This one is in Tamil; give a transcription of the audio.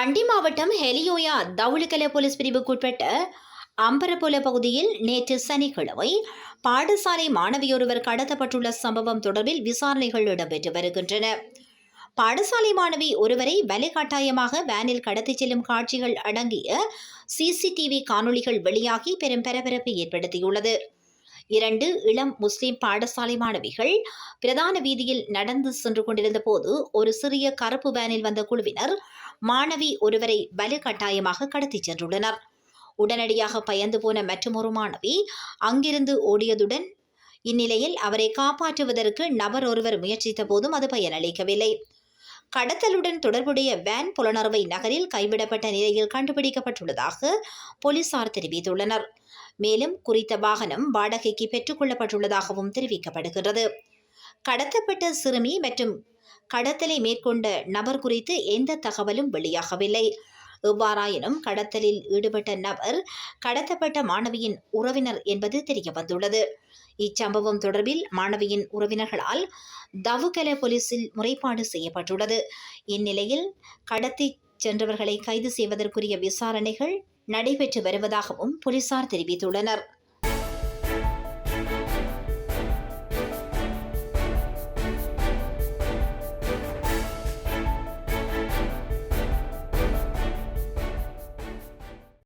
கண்டி மாவட்டம் ஹெலியோயா தவுளிக்கல போலீஸ் பிரிவுக்குட்பட்ட அம்பரபுல பகுதியில் நேற்று சனிக்கிழமை பாடசாலை மாணவியொருவர் கடத்தப்பட்டுள்ள சம்பவம் தொடர்பில் விசாரணைகள் இடம்பெற்று வருகின்றன. பாடசாலை மாணவி ஒருவரை வலுக்கட்டாயமாக வேனில் கடத்திச் செல்லும் காட்சிகள் அடங்கிய சிசிடிவி காணொளிகள் வெளியாகி பெரும் பரபரப்பை ஏற்படுத்தியுள்ளது. 2 இளம் முஸ்லிம் பாடசாலை மாணவிகள் பிரதான வீதியில் நடந்து சென்று கொண்டிருந்த போது ஒரு சிறிய கருப்பு வேனில் வந்த குழுவினர் மாணவி ஒருவரை வலுக்கட்டாயமாக கடத்திச் சென்றுள்ளனர். உடனடியாக பயந்து போன மற்றொரு மாணவி அங்கிருந்து ஓடியதுடன் இந்நிலையில் அவரை காப்பாற்றுவதற்கு நபர் ஒருவர் முயற்சித்த போதும் அது பயனளிக்கவில்லை. கடத்தலுடன் தொடர்புடைய வேன் புலனறுவை நகரில் கைவிடப்பட்ட நிலையில் கண்டுபிடிக்கப்பட்டுள்ளதாக போலீசார் தெரிவித்துள்ளனர். மேலும் குறித்த வாகனம் வாடகைக்கு பெற்றுக் கொள்ளப்பட்டுள்ளதாகவும் தெரிவிக்கப்படுகிறது. கடத்தப்பட்ட சிறுமி மற்றும் கடத்தலை மேற்கொண்ட நபர் குறித்து எந்த தகவலும் வெளியாகவில்லை. எவ்வாறாயினும் கடத்தலில் ஈடுபட்ட நபர் கடத்தப்பட்ட மாணவியின் உறவினர் என்பது தெரியவந்துள்ளது. இச்சம்பவம் தொடர்பில் மாணவியின் உறவினர்களால் தவுகல போலீசில் முறைப்பாடு செய்யப்பட்டுள்ளது. இந்நிலையில் கடத்தி சென்றவர்களை கைது செய்வதற்குரிய விசாரணைகள் நடைபெற்று வருவதாகவும் போலீசார் தெரிவித்துள்ளனர்.